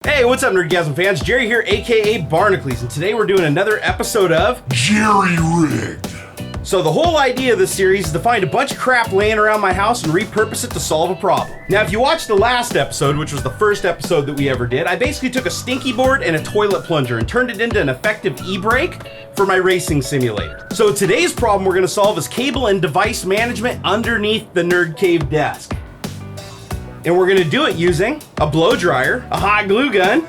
Hey, what's up, Nerdgasm fans? Jerry here, aka Barnacles, and today we're doing another episode of Jerry Rigged. So the whole idea of this series is to find a bunch of crap laying around my house and repurpose it to solve a problem. Now, if you watched the last episode, which was the first episode that we ever did, I basically took a stinky board and a toilet plunger and turned it into an effective e-brake for my racing simulator. So today's problem we're going to solve is cable and device management underneath the Nerd Cave desk. And we're going to do it using a blow dryer, a hot glue gun,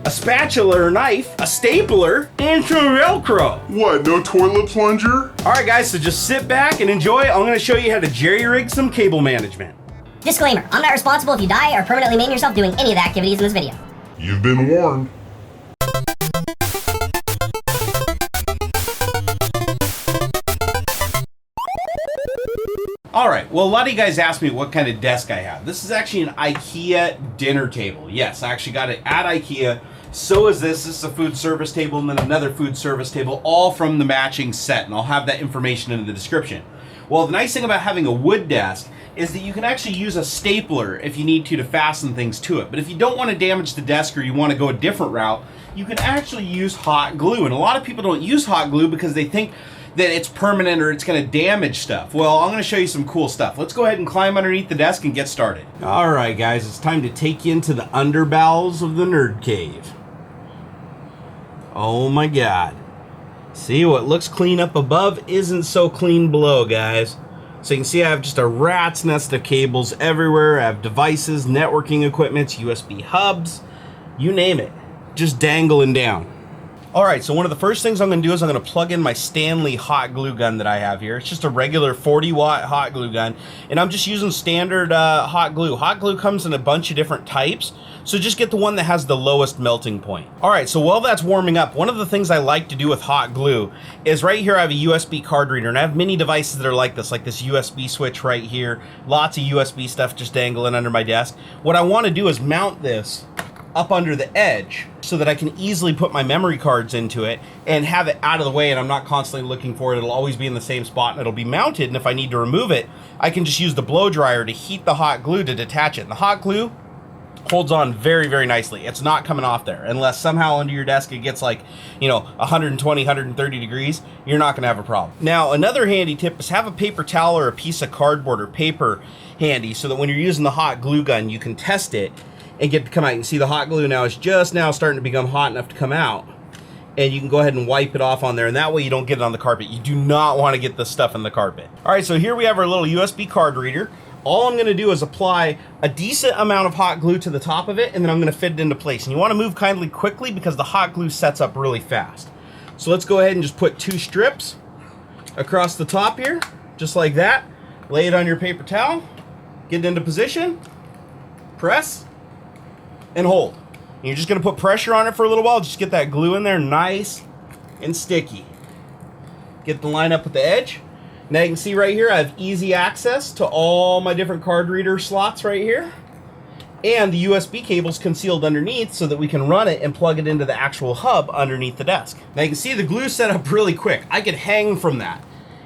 a spatula or knife, a stapler, and some Velcro. What, no toilet plunger? Alright guys, so just sit back and enjoy. I'm going to show you how to jerry-rig some cable management. Disclaimer, I'm not responsible if you die or permanently maim yourself doing any of the activities in this video. You've been warned. Alright, well a lot of you guys asked me what kind of desk I have. This is actually an IKEA dinner table. Yes, I actually got it at IKEA. So is this. This is a food service table and then another food service table, all from the matching set, and I'll have that information in the description. Well, the nice thing about having a wood desk is that you can actually use a stapler if you need to fasten things to it. But if you don't want to damage the desk or you want to go a different route, you can actually use hot glue. And a lot of people don't use hot glue because they think that it's permanent or it's going to damage stuff. Well, I'm going to show you some cool stuff. Let's go ahead and climb underneath the desk and get started. All right, guys, it's time to take you into the underbowels of the Nerd Cave. Oh my God. See, what looks clean up above isn't so clean below, guys. So you can see I have just a rat's nest of cables everywhere. I have devices, networking equipment, USB hubs, you name it, just dangling down. All right, so one of the first things I'm going to do is I'm going to plug in my Stanley hot glue gun that I have here. It's just a regular 40-watt hot glue gun, and I'm just using standard hot glue. Hot glue comes in a bunch of different types, so just get the one that has the lowest melting point. All right, so while that's warming up, one of the things I like to do with hot glue is right here I have a USB card reader, and I have many devices that are like this USB switch right here, lots of USB stuff just dangling under my desk. What I want to do is mount this up under the edge so that I can easily put my memory cards into it and have it out of the way, and I'm not constantly looking for it. It'll always be in the same spot and it'll be mounted, and if I need to remove it, I can just use the blow dryer to heat the hot glue to detach it. And the hot glue holds on very, very nicely. It's not coming off there unless somehow under your desk it gets 120, 130 degrees. You're not gonna have a problem. Now, another handy tip is have a paper towel or a piece of cardboard or paper handy so that when you're using the hot glue gun, you can test it and get it to come out. You can see the hot glue now is just now starting to become hot enough to come out, and you can go ahead and wipe it off on there, and that way you don't get it on the carpet. You do not want to get this stuff in the carpet. All right, so here we have our little USB card reader. All I'm going to do is apply a decent amount of hot glue to the top of it, and then I'm going to fit it into place. And you want to move kindly quickly because the hot glue sets up really fast. So let's go ahead and just put 2 strips across the top here, just like that. Lay it on your paper towel, get it into position, press, and hold. And you're just going to put pressure on it for a little while. Just get that glue in there nice and sticky. Get the line up with the edge. Now you can see right here I have easy access to all my different card reader slots right here. And the USB cable's concealed underneath so that we can run it and plug it into the actual hub underneath the desk. Now you can see the glue set up really quick. I could hang from that.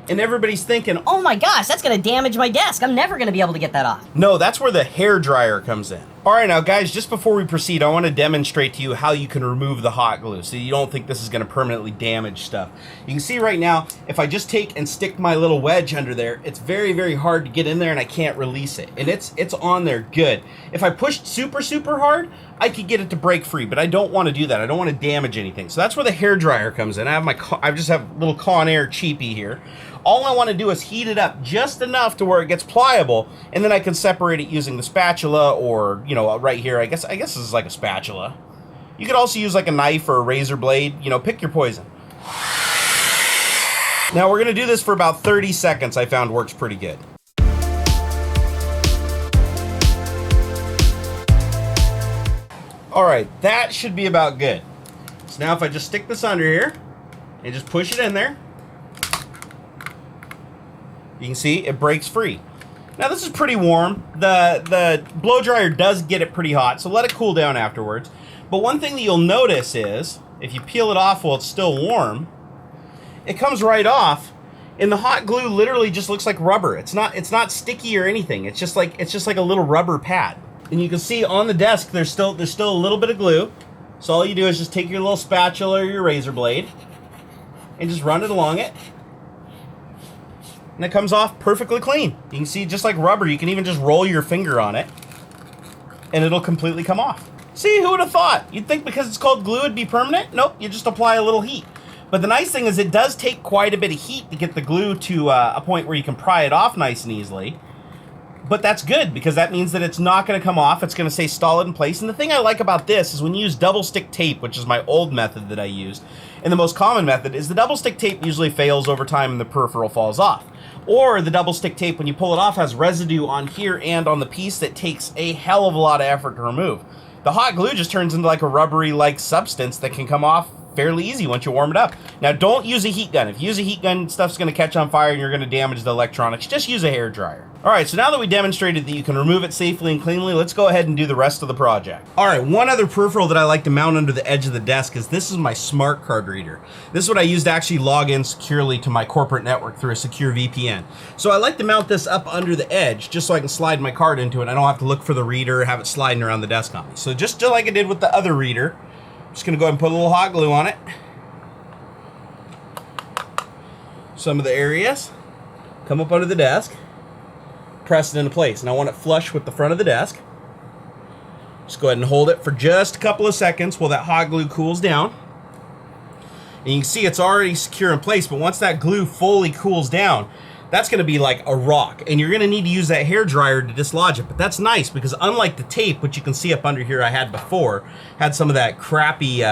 And everybody's thinking, Oh my gosh, that's gonna damage my desk. I'm never gonna be able to get that off. no, that's where the hair dryer comes in. All right, now guys, just before we proceed, I want to demonstrate to you how you can remove the hot glue so you don't think this is going to permanently damage stuff. You can see right now, if I just take and stick my little wedge under there, it's very, very hard to get in there and I can't release it. And it's on there good. If I pushed super, super hard, I could get it to break free, but I don't want to do that. I don't want to damage anything. So that's where the hair dryer comes in. I just have a little Conair cheapie here. All I want to do is heat it up just enough to where it gets pliable, and then I can separate it using the spatula or, right here. I guess this is like a spatula. You could also use like a knife or a razor blade. Pick your poison. Now we're going to do this for about 30 seconds. I found works pretty good. All right, that should be about good. So now if I just stick this under here and just push it in there, you can see it breaks free. Now this is pretty warm. The blow dryer does get it pretty hot, so let it cool down afterwards. But one thing that you'll notice is, if you peel it off while it's still warm, it comes right off, and the hot glue literally just looks like rubber. It's not sticky or anything. It's just like a little rubber pad. And you can see on the desk there's still a little bit of glue. So all you do is just take your little spatula or your razor blade and just run it along it. And it comes off perfectly clean. You can see, just like rubber, you can even just roll your finger on it and it'll completely come off. See, who would have thought? You'd think because it's called glue it'd be permanent? Nope, you just apply a little heat. But the nice thing is it does take quite a bit of heat to get the glue to a point where you can pry it off nice and easily. But that's good, because that means that it's not going to come off. It's going to stay solid in place. And the thing I like about this is when you use double stick tape, which is my old method that I used, and the most common method is the double stick tape usually fails over time and the peripheral falls off. Or the double stick tape, when you pull it off, has residue on here and on the piece that takes a hell of a lot of effort to remove. The hot glue just turns into like a rubbery-like substance that can come off fairly easy once you warm it up. Now, don't use a heat gun. If you use a heat gun, stuff's going to catch on fire and you're going to damage the electronics. Just use a hair dryer. All right, so now that we demonstrated that you can remove it safely and cleanly, let's go ahead and do the rest of the project. All right, one other peripheral that I like to mount under the edge of the desk is this is my smart card reader. This is what I use to actually log in securely to my corporate network through a secure VPN. So I like to mount this up under the edge just so I can slide my card into it. I don't have to look for the reader or have it sliding around the desk on me. So just like I did with the other reader, I'm just gonna go ahead and put a little hot glue on it. Some of the areas, come up under the desk, press it into place. And I want it flush with the front of the desk. Just go ahead and hold it for just a couple of seconds while that hot glue cools down. And you can see it's already secure in place, but once that glue fully cools down, that's gonna be like a rock. And you're gonna need to use that hair dryer to dislodge it. But that's nice because unlike the tape, which you can see up under here I had before, had some of that crappy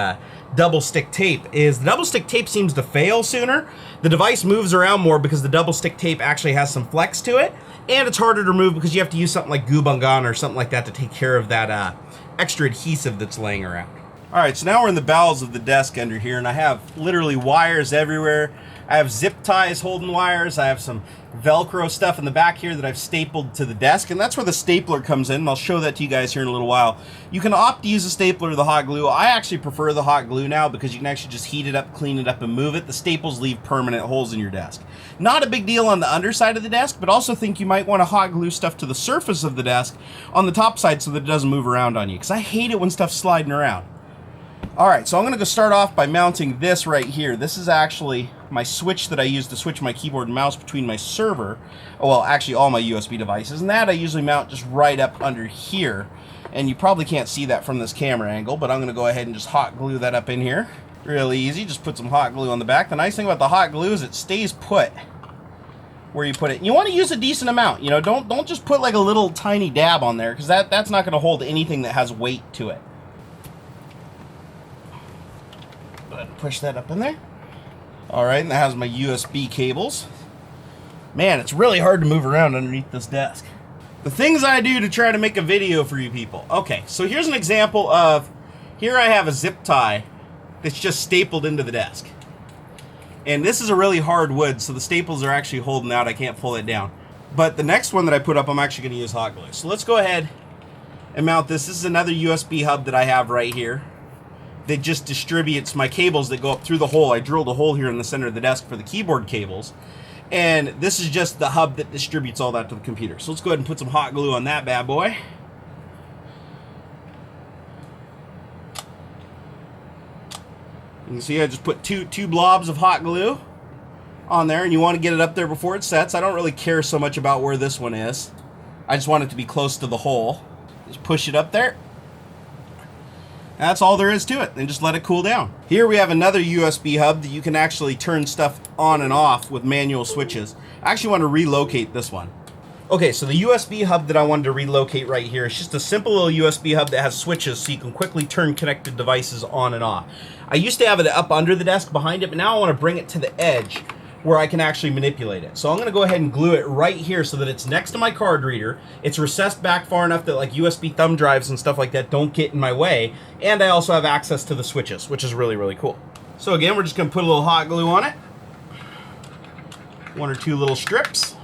double stick tape, is the double stick tape seems to fail sooner. The device moves around more because the double stick tape actually has some flex to it, and it's harder to remove because you have to use something like Goo-Bung-Gun or something like that to take care of that extra adhesive that's laying around. All right, so now we're in the bowels of the desk under here, and I have literally wires everywhere. I have zip ties holding wires. I have some Velcro stuff in the back here that I've stapled to the desk, and that's where the stapler comes in, and I'll show that to you guys here in a little while. You can opt to use a stapler or the hot glue. I actually prefer the hot glue now because you can actually just heat it up, clean it up, and move it. The staples leave permanent holes in your desk. Not a big deal on the underside of the desk, but also think you might want to hot glue stuff to the surface of the desk on the top side so that it doesn't move around on you, because I hate it when stuff's sliding around. All right, so I'm gonna go start off by mounting this right here. This is actually my switch that I use to switch my keyboard and mouse between my server, well, actually all my USB devices, and that I usually mount just right up under here. And you probably can't see that from this camera angle, but I'm gonna go ahead and just hot glue that up in here. Really easy, just put some hot glue on the back. The nice thing about the hot glue is it stays put where you put it. You wanna use a decent amount, you know, don't just put like a little tiny dab on there, because that's not gonna hold anything that has weight to it. Go ahead and push that up in there. All right, and that has my USB cables. Man, it's really hard to move around underneath this desk. The things I do to try to make a video for you people. Okay, so here's an example of, here I have a zip tie that's just stapled into the desk. And this is a really hard wood, so the staples are actually holding out. I can't pull it down. But the next one that I put up, I'm actually gonna use hot glue. So let's go ahead and mount this. This is another USB hub that I have right here that just distributes my cables that go up through the hole. I drilled a hole here in the center of the desk for the keyboard cables. And this is just the hub that distributes all that to the computer. So let's go ahead and put some hot glue on that bad boy. You can see I just put two blobs of hot glue on there, and you want to get it up there before it sets. I don't really care so much about where this one is. I just want it to be close to the hole. Just push it up there. That's all there is to it, and just let it cool down. Here we have another USB hub that you can actually turn stuff on and off with manual switches. I actually want to relocate this one. Okay, so the USB hub that I wanted to relocate right here is just a simple little USB hub that has switches so you can quickly turn connected devices on and off. I used to have it up under the desk behind it, but now I want to bring it to the edge where I can actually manipulate it. So I'm gonna go ahead and glue it right here so that it's next to my card reader. It's recessed back far enough that like USB thumb drives and stuff like that don't get in my way. And I also have access to the switches, which is really, really cool. So again, we're just gonna put a little hot glue on it. One or two little strips.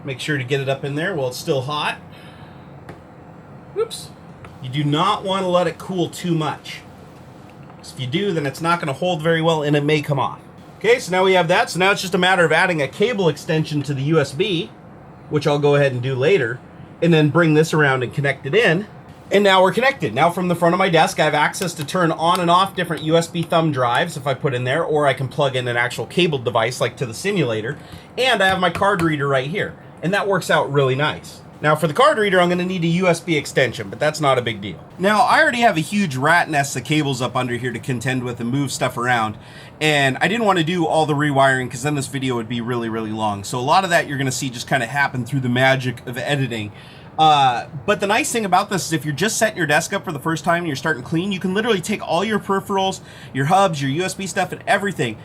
Make sure to get it up in there while it's still hot. Oops. You do not want to let it cool too much. Because if you do, then it's not gonna hold very well and it may come off. Okay, so now we have that. So now it's just a matter of adding a cable extension to the USB, which I'll go ahead and do later. and then bring this around and connect it in. And now we're connected. Now from the front of my desk, I have access to turn on and off different USB thumb drives if I put in there, or I can plug in an actual cabled device like to the simulator. And I have my card reader right here. And that works out really nice. Now for the card reader, I'm gonna need a USB extension, but that's not a big deal. Now I already have a huge rat nest of cables up under here to contend with and move stuff around. And I didn't want to do all the rewiring because then this video would be really, really long. So a lot of that you're gonna see just kind of happen through the magic of editing. But the nice thing about this is if you're just setting your desk up for the first time and you're starting clean, you can literally take all your peripherals, your hubs, your USB stuff and everything,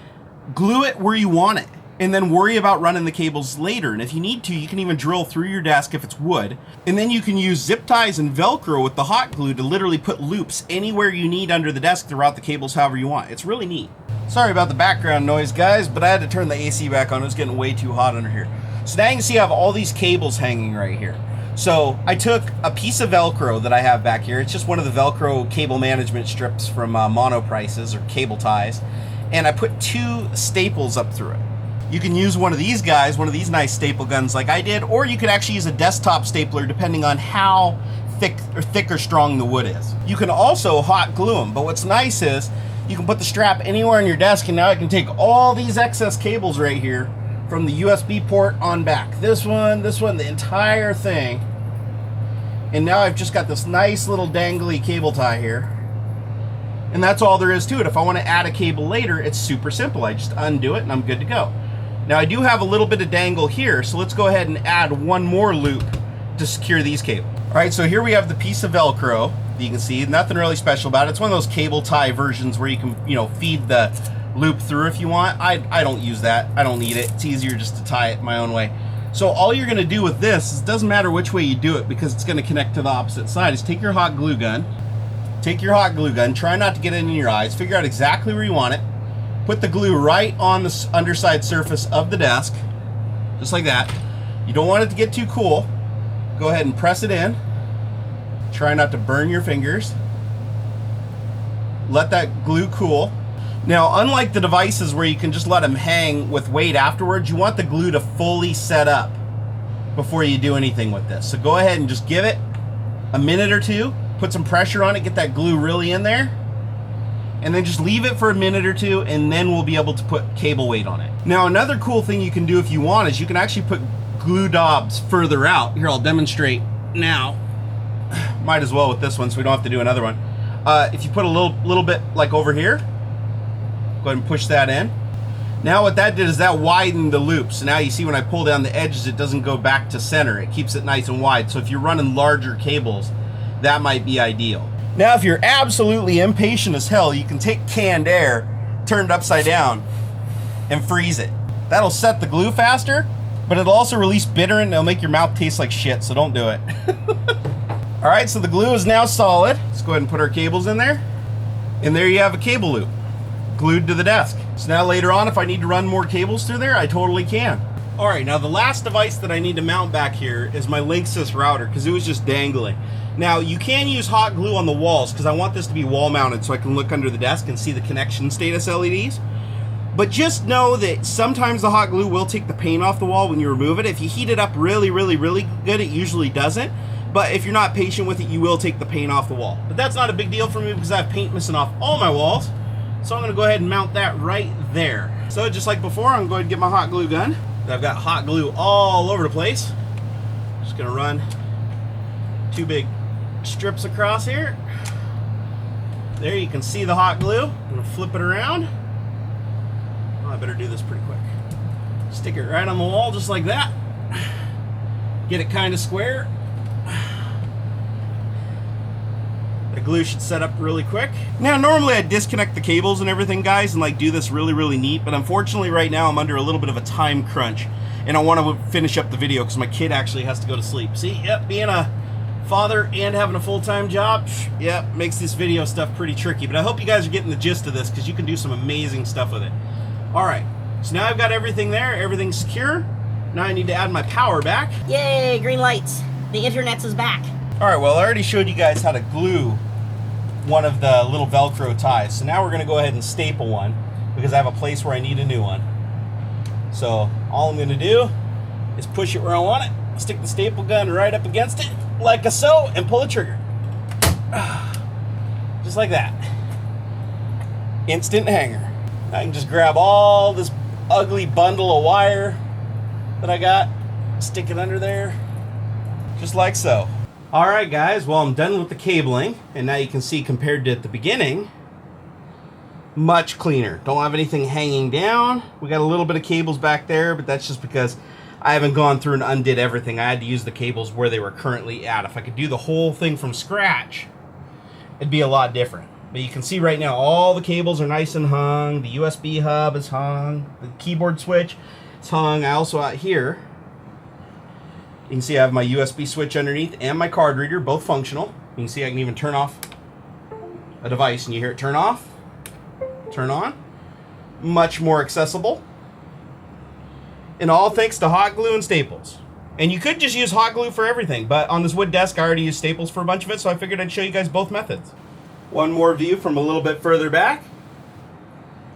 glue it where you want it, and then worry about running the cables later. And if you need to, you can even drill through your desk if it's wood. And then you can use zip ties and Velcro with the hot glue to literally put loops anywhere you need under the desk to route the cables however you want. It's really neat. Sorry about the background noise, guys, but I had to turn the AC back on. It was getting way too hot under here. So now you can see I have all these cables hanging right here. So I took a piece of Velcro that I have back here. It's just one of the Velcro cable management strips from Mono Prices or cable ties. And I put 2 staples up through it. You can use one of these guys, one of these nice staple guns like I did, or you could actually use a desktop stapler depending on how thick or strong the wood is. You can also hot glue them, but what's nice is you can put the strap anywhere on your desk, and now I can take all these excess cables right here from the USB port on back. This one, the entire thing. And now I've just got this nice little dangly cable tie here. And that's all there is to it. If I want to add a cable later, it's super simple. I just undo it and I'm good to go. Now I do have a little bit of dangle here, so let's go ahead and add one more loop to secure these cables. All right, so here we have the piece of Velcro that you can see. Nothing really special about it. It's one of those cable tie versions where you can, feed the loop through if you want. I don't use that. I don't need it. It's easier just to tie it my own way. So all you're gonna do with this, is it doesn't matter which way you do it because it's gonna connect to the opposite side, is take your hot glue gun, try not to get it in your eyes, figure out exactly where you want it, put the glue right on the underside surface of the desk, just like that. You don't want it to get too cool. Go ahead and press it in. Try not to burn your fingers. Let that glue cool. Now, unlike the devices where you can just let them hang with weight afterwards, you want the glue to fully set up before you do anything with this. So go ahead and just give it a minute or two, put some pressure on it, get that glue really in there, and then just leave it for a minute or two, and then we'll be able to put cable weight on it. Now, another cool thing you can do if you want is you can actually put glue dobs further out. Here, I'll demonstrate now. Might as well with this one so we don't have to do another one. If you put a little bit like over here, go ahead and push that in. Now what that did is that widened the loop. So now you see when I pull down the edges, it doesn't go back to center. It keeps it nice and wide. So if you're running larger cables, that might be ideal. Now if you're absolutely impatient as hell, you can take canned air, turn it upside down, and freeze it. That'll set the glue faster, but it'll also release bitter and it'll make your mouth taste like shit, so don't do it. All right, so the glue is now solid. Let's go ahead and put our cables in there. And there you have a cable loop glued to the desk. So now later on, if I need to run more cables through there, I totally can. All right, now the last device that I need to mount back here is my Linksys router because it was just dangling. Now you can use hot glue on the walls because I want this to be wall mounted so I can look under the desk and see the connection status LEDs. But just know that sometimes the hot glue will take the paint off the wall when you remove it. If you heat it up really, really, really good, it usually doesn't. But if you're not patient with it, you will take the paint off the wall. But that's not a big deal for me because I have paint missing off all my walls. So I'm gonna go ahead and mount that right there. So just like before, I'm going to get my hot glue gun. I've got hot glue all over the place. Just gonna run 2 big strips across here. There you can see the hot glue. I'm gonna flip it around. Oh, I better do this pretty quick. Stick it right on the wall just like that. Get it kind of square. The glue should set up really quick. Now, normally I disconnect the cables and everything, guys, and like do this really, really neat, but unfortunately right now I'm under a little bit of a time crunch, and I want to finish up the video because my kid actually has to go to sleep. See, yep, being a father and having a full-time job, yep, makes this video stuff pretty tricky, but I hope you guys are getting the gist of this because you can do some amazing stuff with it. All right, so now I've got everything there, everything's secure. Now I need to add my power back. Yay, green lights. The internet's is back. All right, well, I already showed you guys how to glue one of the little Velcro ties. So now we're gonna go ahead and staple one because I have a place where I need a new one. So all I'm gonna do is push it where I want it. stick the staple gun right up against it, like so, and pull the trigger. Just like that. Instant hanger. I can just grab all this ugly bundle of wire that I got, stick it under there, just like so. All right, guys, well, I'm done with the cabling, and now you can see compared to at the beginning, much cleaner. Don't have anything hanging down. We got a little bit of cables back there, but that's just because I haven't gone through and undid everything. I had to use the cables where they were currently at. If I could do the whole thing from scratch, it'd be a lot different. But you can see right now all the cables are nice and hung. The USB hub is hung. The keyboard switch is hung. I also out here, you can see I have my USB switch underneath and my card reader, both functional. You can see I can even turn off a device and you hear it turn off, turn on. Much more accessible. And all thanks to hot glue and staples. And you could just use hot glue for everything, but on this wood desk I already used staples for a bunch of it, so I figured I'd show you guys both methods. One more view from a little bit further back.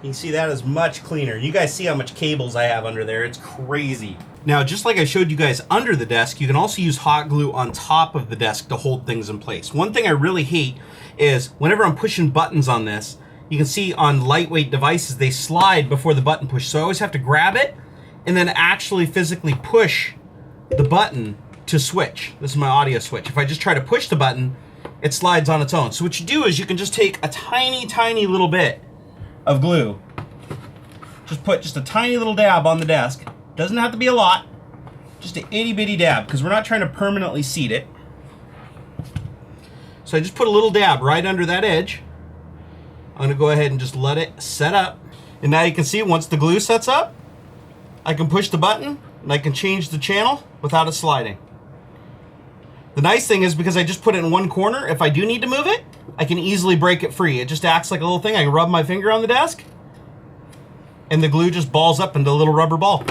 You can see that is much cleaner. You guys see how much cables I have under there. It's crazy. Now, just like I showed you guys under the desk, you can also use hot glue on top of the desk to hold things in place. One thing I really hate is whenever I'm pushing buttons on this, you can see on lightweight devices, they slide before the button push. So I always have to grab it and then actually physically push the button to switch. This is my audio switch. If I just try to push the button, it slides on its own. So what you do is you can just take a tiny, tiny little bit of glue. Just put just a tiny little dab on the desk. Doesn't have to be a lot. Just an itty bitty dab, because we're not trying to permanently seat it. So I just put a little dab right under that edge. I'm gonna go ahead and just let it set up. And now you can see once the glue sets up, I can push the button and I can change the channel without it sliding. The nice thing is because I just put it in one corner, if I do need to move it, I can easily break it free. It just acts like a little thing. I can rub my finger on the desk and the glue just balls up into a little rubber ball.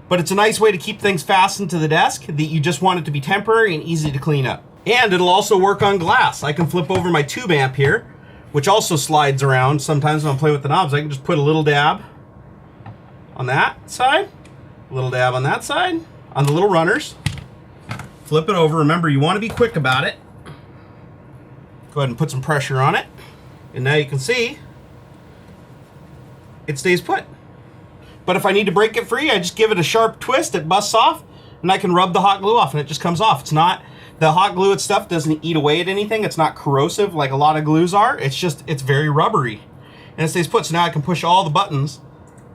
But it's a nice way to keep things fastened to the desk that you just want it to be temporary and easy to clean up. And it'll also work on glass. I can flip over my tube amp here, which also slides around. Sometimes when I'm playing with the knobs, I can just put a little dab on that side, a little dab on that side, on the little runners. Flip it over. Remember, you want to be quick about it. Go ahead and put some pressure on it. And now you can see it stays put. But if I need to break it free, I just give it a sharp twist, it busts off, and I can rub the hot glue off and it just comes off. It's not, the hot glue itself doesn't eat away at anything. It's not corrosive like a lot of glues are. It's just, it's very rubbery. And it stays put, so now I can push all the buttons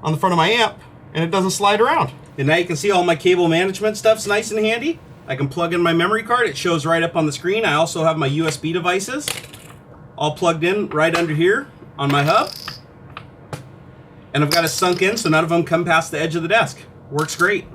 on the front of my amp and it doesn't slide around. And now you can see all my cable management stuff's nice and handy. I can plug in my memory card. It shows right up on the screen. I also have my USB devices all plugged in right under here on my hub. And I've got it sunk in so none of them come past the edge of the desk. Works great.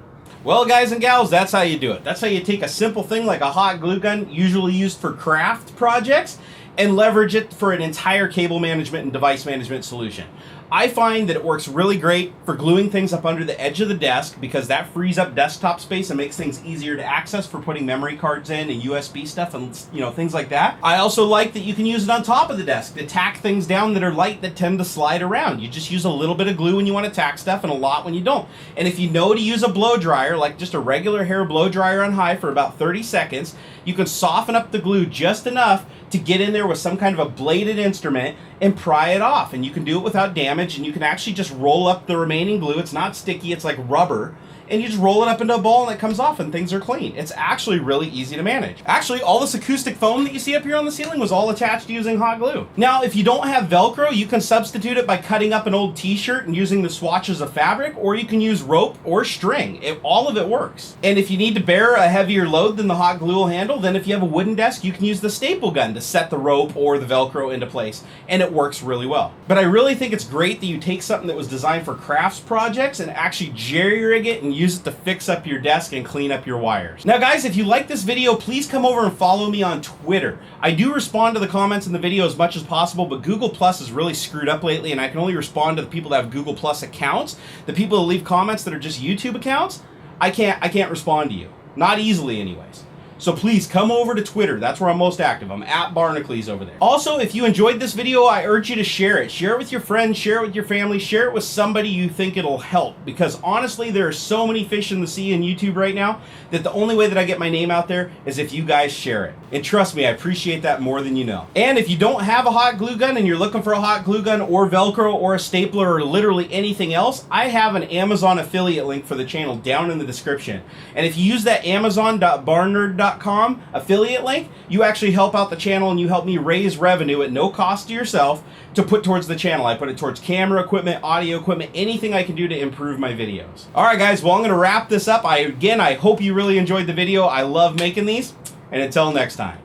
Well, guys and gals, that's how you do it. That's how you take a simple thing like a hot glue gun, usually used for craft projects, and leverage it for an entire cable management and device management solution. I find that it works really great for gluing things up under the edge of the desk because that frees up desktop space and makes things easier to access for putting memory cards in and USB stuff and things like that. I also like that you can use it on top of the desk to tack things down that are light that tend to slide around. You just use a little bit of glue when you want to tack stuff and a lot when you don't. And if you know to use a blow dryer, like just a regular hair blow dryer on high for about 30 seconds, you can soften up the glue just enough to get in there with some kind of a bladed instrument and pry it off. And you can do it without damage, and you can actually just roll up the remaining glue. It's not sticky, it's like rubber. And you just roll it up into a ball and it comes off and things are clean. It's actually really easy to manage. Actually, all this acoustic foam that you see up here on the ceiling was all attached using hot glue. Now, if you don't have Velcro, you can substitute it by cutting up an old t-shirt and using the swatches of fabric, or you can use rope or string. All of it works. And if you need to bear a heavier load than the hot glue will handle, then if you have a wooden desk, you can use the staple gun to set the rope or the Velcro into place, and it works really well. But I really think it's great that you take something that was designed for crafts projects and actually jerry-rig it and use it to fix up your desk and clean up your wires. Now guys, if you like this video, please come over and follow me on Twitter. I do respond to the comments in the video as much as possible, but Google Plus is really screwed up lately and I can only respond to the people that have Google Plus accounts. The people that leave comments that are just YouTube accounts, I can't respond to you. Not easily anyways. So please come over to Twitter. That's where I'm most active. I'm at Barnacles over there. Also, if you enjoyed this video, I urge you to share it. Share it with your friends, share it with your family, share it with somebody you think it'll help. Because honestly, there are so many fish in the sea in YouTube right now that the only way that I get my name out there is if you guys share it. And trust me, I appreciate that more than you know. And if you don't have a hot glue gun and you're looking for a hot glue gun or Velcro or a stapler or literally anything else, I have an Amazon affiliate link for the channel down in the description. And if you use that amazon.barnerd.com affiliate link, you actually help out the channel and you help me raise revenue at no cost to yourself to put towards the channel. I put it towards camera equipment, audio equipment, anything I can do to improve my videos. Alright guys, well I'm going to wrap this up. I hope you really enjoyed the video. I love making these. And until next time.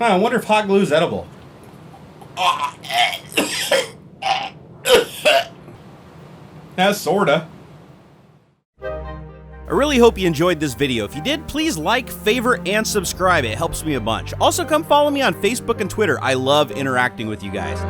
I wonder if hot glue is edible. Sorta. I really hope you enjoyed this video. If you did, please like, favorite, and subscribe. It helps me a bunch. Also, come follow me on Facebook and Twitter. I love interacting with you guys.